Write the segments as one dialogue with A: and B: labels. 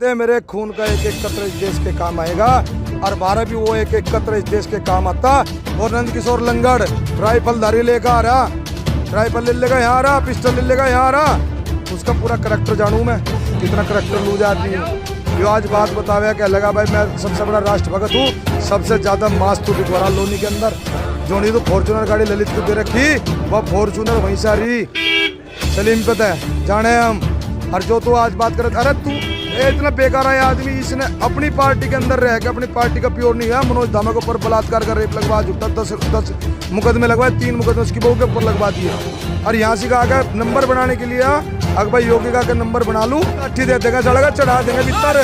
A: मेरे खून का एक एक कतरा इस देश के काम आएगा और 12 भी वो एक एक कतरा इस देश के काम आता। और नंद किशोर लंगड़ राइफलधारी लेकर आ रहा, राइफल ले लेगा यहाँ आ रहा, पिस्टल ले लेगा यहाँ आ रहा। उसका पूरा करैक्टर जानू मैं, कितना करैक्टर लूज आदमी है। जो आज बात बतावे क्या लगा भाई मैं सबसे बड़ा राष्ट्रभक्त हूँ, सबसे ज्यादा मास तो बिकवारा लोनी के अंदर जो नहीं तो फॉर्चूनर गाड़ी ललित को दे रखी, वह फॉर्चूनर वहीं से आ रही। सलीम पता है जाने हम। और जो तू आज बात करे, अरे तू इतना बेकार है आदमी, इसने अपनी पार्टी के अंदर रह के अपनी पार्टी का प्योर नहीं है। मनोज धामा के ऊपर बलात्कार का रेप लगवा झूठा 10 मुकदमे लगवाए, 3 मुकदमे उसकी बहू के ऊपर लगवा दिए। और यहाँ से कहा नंबर बनाने के लिए अगर भाई योगी का नंबर बना लूं अच्छी दे देगा, चढ़ेगा चढ़ा देंगे भीतर।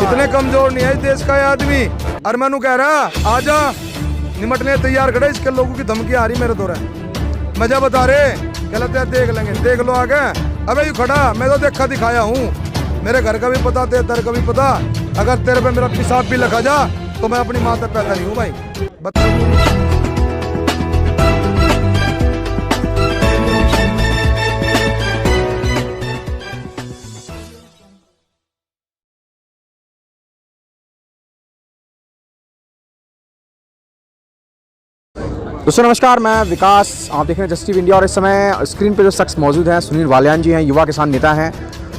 A: इतने कमजोर नहीं है इस देश का ये आदमी। और मैं कह रहा आजा निमटने तैयार खड़े, इसके लोगों की धमकी आ रही मेरे दौरे मजा बता रहे गलत है, देख लेंगे देख लो आगे। अबे यू खड़ा मैं तो देखा दिखाया हूँ, मेरे घर का भी पता तेरे दर का भी पता। अगर तेरे पे मेरा पेशाब भी लगा जा तो मैं अपनी माँ तक पैदा नहीं हूँ भाई।
B: दोस्तों नमस्कार, मैं विकास, आप देख रहे हैं जस्ट टीवी इंडिया। और इस समय स्क्रीन पे जो शख्स मौजूद हैं सुनील वालियान जी हैं, युवा किसान नेता हैं।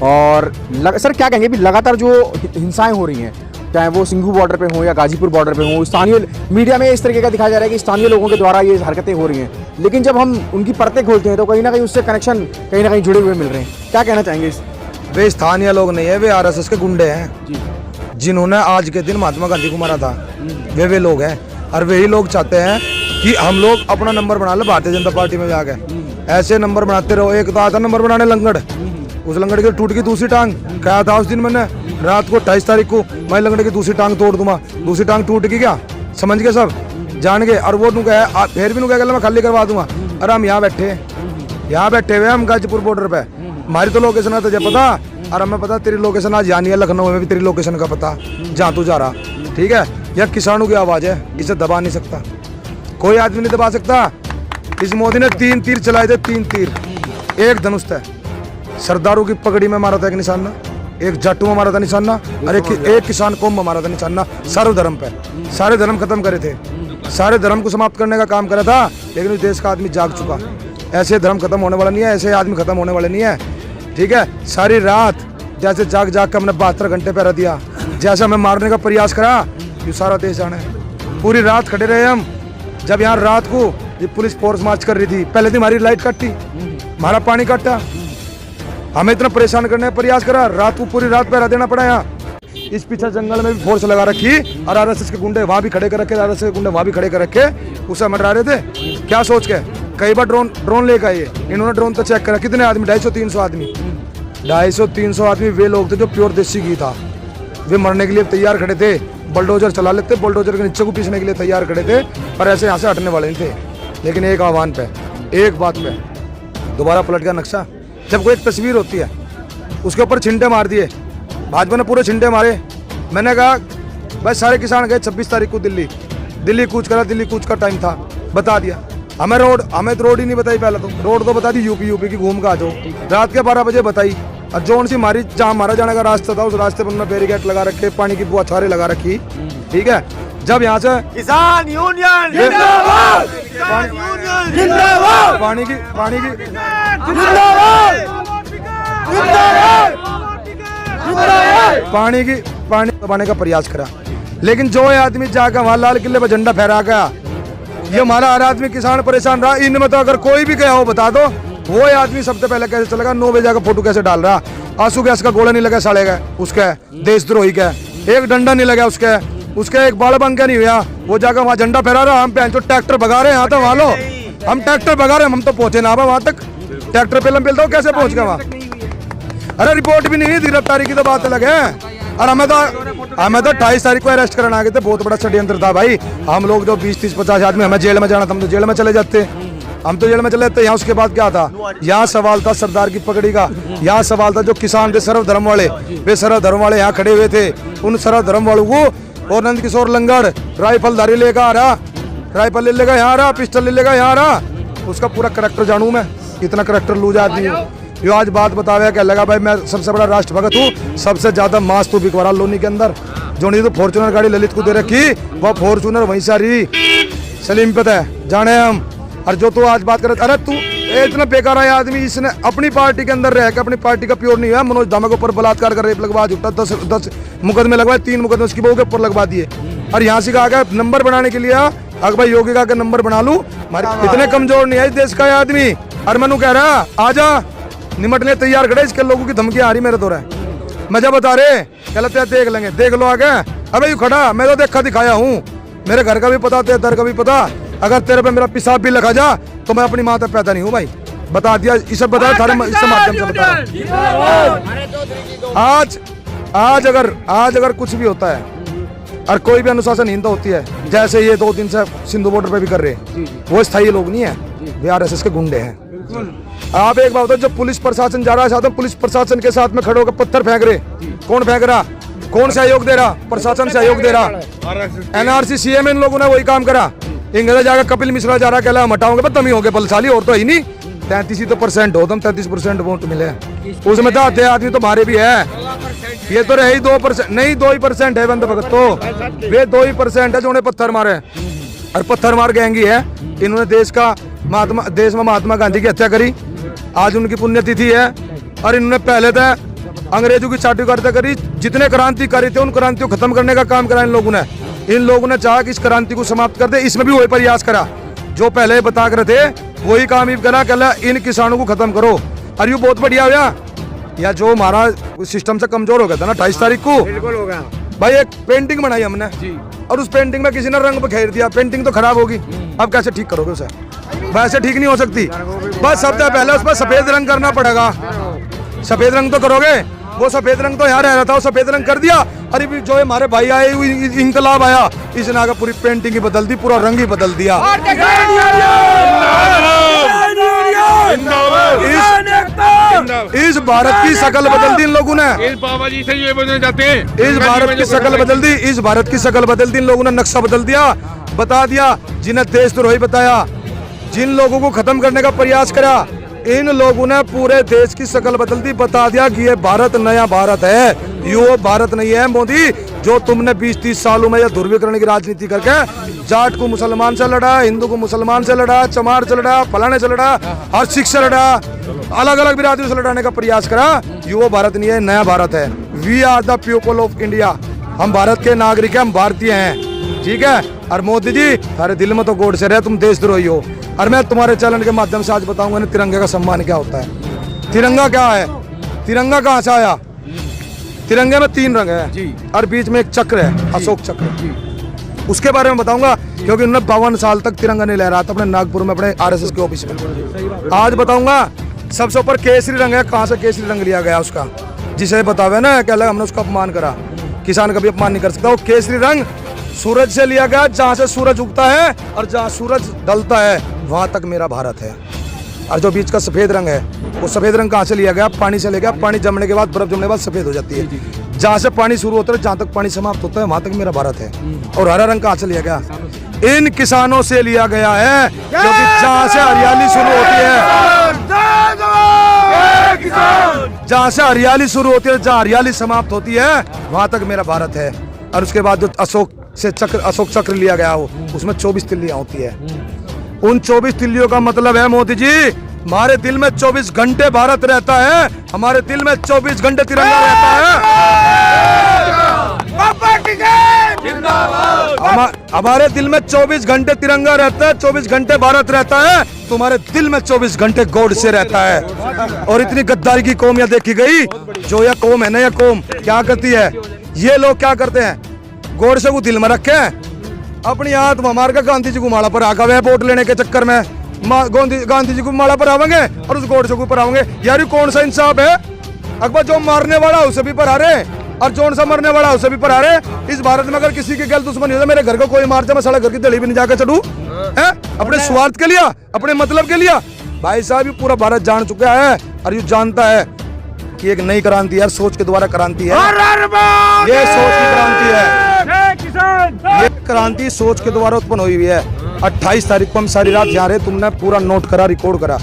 B: और सर क्या कहेंगे भी लगातार जो हिंसाएं हो रही हैं, चाहे वो सिंघू बॉर्डर पे हो या गाजीपुर बॉर्डर पे हो, स्थानीय मीडिया में इस तरीके का दिखाया जा रहा है कि स्थानीय लोगों के द्वारा ये हरकतें हो रही हैं, लेकिन जब हम उनकी परतें खोलते हैं तो कहीं ना कहीं उससे कनेक्शन कहीं ना कहीं जुड़े हुए मिल रहे हैं। क्या कहना चाहेंगे इस?
A: वे स्थानीय लोग नहीं है, वे RSS के गुंडे हैं जिन्होंने आज के दिन महात्मा गांधी को मारा था। वे लोग हैं और वही लोग चाहते हैं कि हम लोग अपना नंबर बना ले भारतीय जनता पार्टी में जाके। ऐसे नंबर बनाते रहो। एक तो आता नंबर बनाने लंगड़, उस लंगड़ की टूट गई दूसरी टांग। कहा था उस दिन मैंने रात को 28 तारीख को मैं लंगड़ की दूसरी टांग तोड़ दूंगा। दूसरी टांग टूट गई क्या समझ गए सब जान गए। और वो फिर भी मैं खाली करवा दूंगा। अरे हम यहाँ बैठे हुए हम गाजीपुर बॉर्डर पे, हमारी तो लोकेशन है तुझे पता और हमें पता तेरी लोकेशन आज जानी है। लखनऊ में भी तेरी लोकेशन का पता जहाँ तू जा रहा, ठीक है। यह किसानों की आवाज है, इसे दबा नहीं सकता कोई आदमी, नहीं दबा सकता। इस मोदी ने 3 तीर चलाए थे, 3 तीर, एक धनुष था। सरदारों की पगड़ी में मारा था एक निशाना, एक जाटू में मारा था निशाना, और एक किसान कौम में मारा था निशाना। सर्वधर्म पे सारे धर्म खत्म करे थे, सारे धर्म को समाप्त करने का काम करा था। लेकिन इस देश का आदमी जाग चुका। ऐसे धर्म खत्म होने वाला नहीं है, ऐसे आदमी खत्म होने वाले नहीं है, ठीक है। सारी रात जैसे जाग जाग के हमने 72 घंटे पहरा दिया, जैसे हमें मारने का प्रयास करा, ये सारा देश जाने। पूरी रात खड़े रहे हम। जब यहाँ रात को ये पुलिस फोर्स मार्च कर रही थी, पहले दिन हमारी लाइट कटी, हमारा पानी कटा, हमें इतना परेशान करने का प्रयास करा, रात को पूरी रात पहरा देना पड़ा। यहाँ इस पीछे जंगल में भी फोर्स लगा रखी और RSS के गुंडे वहां भी खड़े कर रखे, RSS के गुंडे वहां भी खड़े कर रखे, उसे मरा रहे थे। क्या सोच के कई बार ड्रोन लेकर आए, इन्होंने ड्रोन तो चेक करा कितने आदमी, 250-300 आदमी, 250-300 आदमी वे लोग थे जो प्योर देसी घी था। वे मरने के लिए तैयार खड़े थे, बुलडोजर चला लेते, बुलडोजर के नीचे को पीसने के लिए तैयार खड़े थे, पर ऐसे यहाँ से हटने वाले नहीं थे। लेकिन एक आह्वान पे, एक बात पे दोबारा पलट गया नक्शा। जब कोई एक तस्वीर होती है उसके ऊपर छिंटे मार दिए, भाजपा ने पूरे छिंटे मारे। मैंने कहा भाई सारे किसान गए 26 तारीख को दिल्ली कूच करा, दिल्ली कूच का टाइम था, बता दिया हमें तो रोड ही नहीं बताई। पहले तो रोड तो बता दी यूपी की घूम का आ जाओ, रात के 12 बजे बताई। और जोन सी मारी जहाँ मारा जाने का रास्ता था, उस रास्ते पर उन्होंने बैरिकेड लगा रखे, पानी की बुआछारें लगा रखी, ठीक है। जब यहाँ से
C: किसान यूनियन जिंदाबाद, जिंदाबाद,
A: पानी की पानी दबाने का प्रयास करा, लेकिन जो आदमी जाकर वहाँ लाल किले पर झंडा फहरा गया, ये हमारा हर आदमी किसान परेशान रहा। इनमें तो अगर कोई भी गया हो बता दो, वो आदमी सबसे पहले कैसे चलेगा, 9 बजे का फोटो कैसे डाल रहा, आंसू गैस का गोला नहीं लगा साले का, उसका देशद्रोही का एक डंडा नहीं लगा, उसका एक बाल बंका नहीं हुआ, वो जाकर वहाँ झंडा फहरा रहा। हम पहन ट्रैक्टर भगा रहे हैं यहाँ तो वहाँ लो, हम ट्रैक्टर भगा रहे हैं, हम तो पहुंचे ना वहाँ तक, ट्रैक्टर पेलता कैसे पहुंच गया वहाँ। अरे रिपोर्ट भी नहीं, गिरफ्तारी की तो बात अलग है। और हमें तो 28 तारीख को अरेस्ट करना आ गए थे, बहुत बड़ा षड्यंत्र था भाई। हम लोग जो 20-30-50 आदमी, हमें जेल में जाना था, हम तो जेल में चले जाते, यहाँ उसके बाद क्या था, यहाँ सवाल था सरदार की पगड़ी का, यहाँ सवाल था जो किसान थे सर्वधर्म वाले, वे सर्वधर्म वाले यहाँ खड़े हुए थे, उन सर्वधर्म वालों को। और नंद किशोर लंगड़ राइफलधारी लेकर आ रहा, राइफल ले लेगा यहाँ आ रहा, पिस्टल ले लेगा यहाँ आ रहा। उसका पूरा करैक्टर जानू मैं, कितना करैक्टर लूज आदमी है। यो आज बात बतावे क्या लगा भाई मैं सबसे बड़ा राष्ट्रभक्त हूँ, सबसे ज्यादा मास तो बिकवारा लोनी के अंदर जो नहीं तो फॉर्चूनर गाड़ी ललित को दे रखी वह फॉर्चूनर वहीं से आ रही सलीम पता है जाने हम। और जो तू आज बात कर अरे तू इतना बेकार है आदमी, इसने अपनी पार्टी के अंदर रह के अपनी पार्टी का प्योर नहीं हुआ। मनोज धामा के ऊपर बलात्कार कर रेप लगवा झूठा 10 मुकदमे लगवाए, 3 मुकदमे उसकी बहू के ऊपर लगवा दिए। और यहाँ से कहा नंबर बनाने के लिए अगर भाई योगी का नंबर बना लूं, इतने कमजोर नहीं है इस देश का ये आदमी। और मनु कह रहा आजा निमटने तैयार खड़े, इसके लोगों की धमकी आ रही मेरे तो रहे मजा बता रहे कहते हैं देख लेंगे, देख लो आगे। अबे यू खड़ा मैं तो देखा दिखाया हूँ, मेरे घर का भी पता तेरे दर का भी पता। अगर तेरे पे मेरा पेशाब भी लगा जा तो मैं अपनी माँ तक पैदा नहीं हूँ भाई, बता दिया। इसे बताया थारे इससे माध्यम से बता आज अगर कुछ भी होता है और कोई भी अनुशासनहीनता होती है, जैसे ये 2 दिन से सिंधु बॉर्डर पे भी कर रहे हैं, वो स्थायी लोग नहीं है, वे आरएसएस के गुंडे हैं। आप एक बात बताओ, जब पुलिस प्रशासन जा रहा है साथ में, पुलिस प्रशासन के साथ में खड़े होकर पत्थर फेंक रहे, कौन फेंक रहा, कौन सहयोग दे रहा, प्रशासन सहयोग दे रहा। एनआरसी सीएम इन लोगों ने वही काम करा। इंग्लैंड जाकर कपिल मिश्रा जा रहा कहला हम हटाओगे, तमी हो गए बलशाली और तो ही नहीं 33% हो तुम 33% वोट मिले, उसमें तो आधे आदमी तो हमारे भी है, ये तो रहे ही 2% नहीं 2% है बंद भगत तो वे 2% है जो उन्हें पत्थर मारे और पत्थर मार गएंगी है। इन्होंने देश में महात्मा गांधी की हत्या करी, आज उनकी पुण्यतिथि है। और इन्होंने पहले तो अंग्रेजों की चाटुकारिता करी, जितने क्रांतिकारी थे उन क्रांतियों को खत्म करने का काम करा इन लोगों ने चाहा कि इस क्रांति को समाप्त कर दे, इसमें भी वही प्रयास करा जो पहले बता कर थे, वही काम ही करा कहला इन किसानों को खत्म करो। और यू बहुत बढ़िया हुआ या जो हमारा सिस्टम से कमजोर हो गया था ना 28 तारीख को भाई, एक पेंटिंग बनाई हमने और उस पेंटिंग में किसी ने रंग बखेर दिया, पेंटिंग तो खराब होगी, अब कैसे ठीक करोगे उसे, वैसे ठीक नहीं हो सकती। बस सबसे पहले उस पर सफेद रंग करना पड़ेगा, सफेद रंग तो करोगे, वो सफेद रंग तो यहाँ रह रहा था, वो सफेद रंग कर दिया। अरे भी जो हमारे भाई आए इंकलाब आया, इसने आगे पूरी पेंटिंग ही बदल दी, पूरा रंग ही बदल दिया। इस भारत की शक्ल बदल दी इन लोगों ने,
D: इस बाबा जी से ये बदलना चाहते हैं,
A: इस भारत की शक्ल बदल दी, इस भारत की शक्ल बदल दी इन लोगों ने, नक्शा बदल दिया, बता दिया। जिन्हें देशद्रोही बताया, जिन लोगों को खत्म करने का प्रयास करा, इन लोगों ने पूरे देश की शक्ल बदल दी, बता दिया कि ये भारत नया भारत है, ये भारत नहीं है मोदी जो तुमने 20-30 सालों में यह ध्रुवीकरण की राजनीति करके जाट को मुसलमान से लड़ा, हिंदू को मुसलमान से लड़ा, चमार से लड़ा, फलाने से लड़ा, हर सिख से लड़ा, अलग अलग बिरादरियों से लड़ाने का प्रयास करा। ये वो भारत नहीं है, नया भारत है। We are the people of India, हम भारत के नागरिक हैं, हम भारतीय हैं, ठीक है। और मोदी जी तुम्हारे दिल में तो गोड से रहे, तुम देशद्रोही हो। और मैं तुम्हारे चैनल के माध्यम से आज बताऊंगा ना तिरंगे का सम्मान क्या होता है, तिरंगा क्या है, तिरंगा कहाँ से आया। तिरंगे में 3 रंग है और बीच में एक चक्र है, अशोक चक्र, उसके बारे में बताऊंगा क्योंकि उन्होंने 52 साल तक तिरंगा नहीं लहराया था अपने नागपुर में अपने आरएसएस के ऑफिस में। आज बताऊंगा सबसे ऊपर केसरी रंग है, कहाँ से केसरी रंग लिया गया उसका, जिसे बतावे ना क्या लगा हमने उसका अपमान करा, किसान कभी अपमान नहीं कर सकता। वो केसरी रंग सूरज से लिया गया, जहाँ से सूरज उगता है और जहाँ सूरज ढलता है वहां तक मेरा भारत है। और जो बीच का सफेद रंग है, वो सफेद रंग कहाँ से लिया गया, पानी से लिया गया, पानी जमने के बाद, बर्फ जमने के बाद सफेद हो जाती है, जहाँ से पानी शुरू होता है जहाँ तक पानी समाप्त होता है वहां तक मेरा भारत है। और हरा रंग कहाँ से लिया गया, इन किसानों से लिया गया है, क्योंकि जहाँ से हरियाली शुरू होती है, जहाँ से हरियाली शुरू होती है, जहाँ हरियाली समाप्त होती है वहां तक मेरा भारत है। और उसके बाद जो अशोक चक्र लिया गया हो, उसमें 24 तिल्लियां होती है। उन 24 तिल्लियों का मतलब है मोदी जी हमारे दिल में 24 घंटे भारत रहता है, हमारे दिल में 24 घंटे तिरंगा रहता है, हमारे दिल में 24 घंटे तिरंगा रहता है, 24 घंटे भारत रहता है, तुम्हारे दिल में 24 घंटे गॉड से रहता है। और इतनी गद्दारी की कौम यह देखी गई, जो यह कौम है ना, यह कौम क्या करती है, ये लोग क्या करते हैं, गॉड से को दिल में रखे अपनी आत्मा मार के गांधी जी को माला पर आका हुआ है वोट लेने के चक्कर में, गांधी जी को माला पर आवेंगे और उस गोडसे को पर आवेंगे। यार ये कौन सा इंसाफ है, अकबर जो मारने वाला उसे भी पर आ रहे और जोन सा मरने वाला उसे भी पर आ रहे। इस भारत में अगर किसी के गल दुश्मनी होता, मेरे घर को कोई मार जाए, मैं साला घर की दली भी नहीं जाकर चढ़ू है, अपने स्वार्थ के लिए, अपने मतलब के लिए। भाई साहब ये पूरा भारत जान चुका है और ये जानता है कि एक नई क्रांति है, सोच के द्वारा क्रांति है, ये सोच की क्रांति है, ये क्रांति सोच के द्वारा उत्पन्न हुई है। 28 तारीख को हम सारी रात यहाँ रहे, तुमने पूरा नोट करा, रिकॉर्ड करा।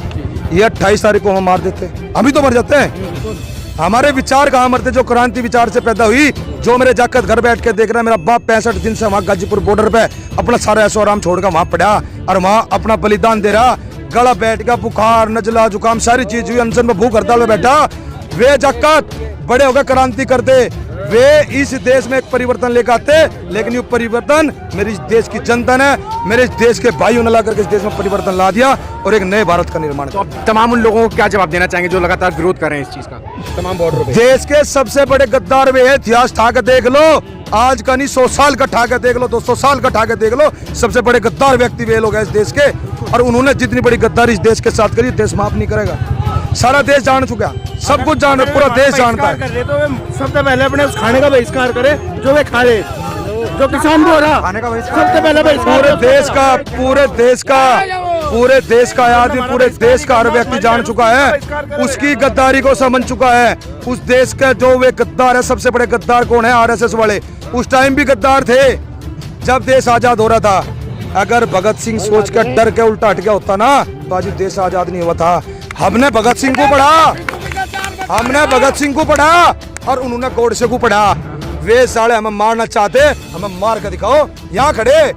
A: ये 28 तारीख को हम मार देते, हम ही तो मर जाते हैं। हमारे विचार कहाँ मरते, जो क्रांति विचार से पैदा हुई, जो मेरे जाकर घर बैठ के देख रहा है। मेरा बाप 65 दिन से वहाँ गाजीपुर बॉर्डर पे अपना सारा ऐशो आराम छोड़ कर वहाँ पड़ा और वहाँ अपना बलिदान दे रहा। गला बैठ गया, बुखार नजला जुकाम सारी चीज हुई, अनशन में भूख हड़ताल में बैठा। वे जाकर बड़े होकर क्रांति करते, वे इस देश में एक परिवर्तन लेकर आते। लेकिन ये परिवर्तन मेरे इस देश की जनता ने, मेरे इस देश के भाइयों ने लाकर के इस देश में परिवर्तन ला दिया और एक नए भारत का निर्माण
B: तो अब तमाम उन लोगों को क्या जवाब देना चाहेंगे जो लगातार विरोध कर रहे हैं इस चीज का, तमाम बॉर्डर पे?
A: देश के सबसे बड़े गद्दार वे है। इतिहास ठा के देख लो, आज का नहीं 100 साल का ठा के देख लो, 200 साल का ठा के देख लो। सबसे बड़े गद्दार व्यक्ति वे लोग हैं इस देश के, और उन्होंने जितनी बड़ी गद्दारी इस देश के साथ करी, देश माफ नहीं करेगा। सारा देश जान चुका, सब कुछ जान, पूरा देश जानता है।
C: कर रहे तो वे सबसे पहले अपने उस खाने का बहिष्कार करे जो वे खा रहे, जो किसान भी हो रहा
B: खाने का बहिष्कार?
C: सबसे पहले बहिष्कार।
A: पूरे देश का आदमी, पूरे देश का हर व्यक्ति जान चुका है, उसकी गद्दारी को समझ चुका है। उस देश का जो वे गद्दार है, सबसे बड़े गद्दार कौन है? आरएसएस वाले। उस टाइम भी गद्दार थे जब देश आजाद हो रहा था। अगर भगत सिंह सोच कर डर के उल्टा हट गया होता ना, तो आज देश आजाद नहीं हुआ था। हमने भगत सिंह को पढ़ा, और उन्होंने गोडसे को पढ़ा। वे साले हमें मारना चाहते, हमें मार कर दिखाओ, यहाँ खड़े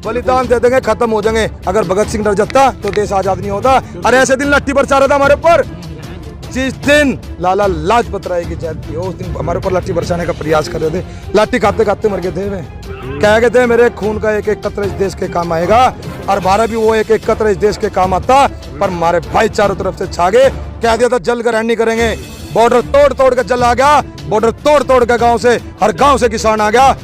A: बलिदान दे देंगे, खत्म हो जाएंगे। अगर भगत सिंह डर जाता तो देश आजाद नहीं होता। अरे ऐसे दिन लाठी बरसा रहा था हमारे ऊपर, जिस दिन लाला लाजपत राय की जयंती हो, उस दिन हमारे ऊपर लाठी बरसाने का प्रयास कर रहे थे। लाठी खाते खाते मर गए थे वे। कह गए थे मेरे खून का एक एक कतरा इस देश के काम आएगा, और हमारा भी वो एक एक कतरा इस देश के काम आता। पर हमारे भाई चारों तरफ से छा गए, कह दिया था जल ग्रहण नहीं करेंगे। बॉर्डर तोड़ तोड़ के जल आ गया, बॉर्डर तोड़ तोड़ के गांव से, हर गांव से किसान आ गया।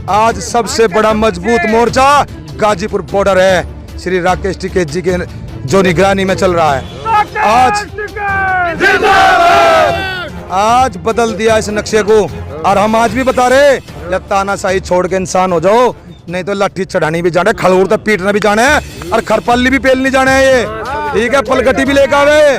A: आज सबसे बड़ा मजबूत मोर्चा गाजीपुर बॉर्डर है, श्री राकेश टिकैत जी के जो निगरानी में चल रहा है। आज बदल दिया इस नक्शे को, और हम आज भी बता रहे, या तानाशाही छोड़ के इंसान हो जाओ, नहीं तो लाठी चढ़ानी भी जाने, खड़ूर तक पीटना भी जाने, और खरपल्ली भी पेलनी जाने है ये, ठीक है? पलकटी भी लेकर आवे,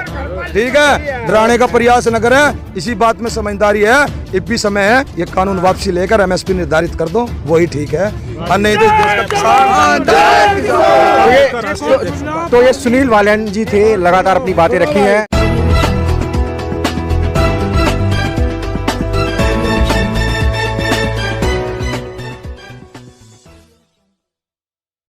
A: ठीक है? डराने का प्रयास न करें, इसी बात में समझदारी है। इब भी समय है, ये कानून वापसी लेकर एमएसपी निर्धारित कर दो, वही ठीक है। और नहीं तो इस देश का किसान।
B: तो ये सुनील वालियान जी थे, लगातार अपनी बातें रखी हैं।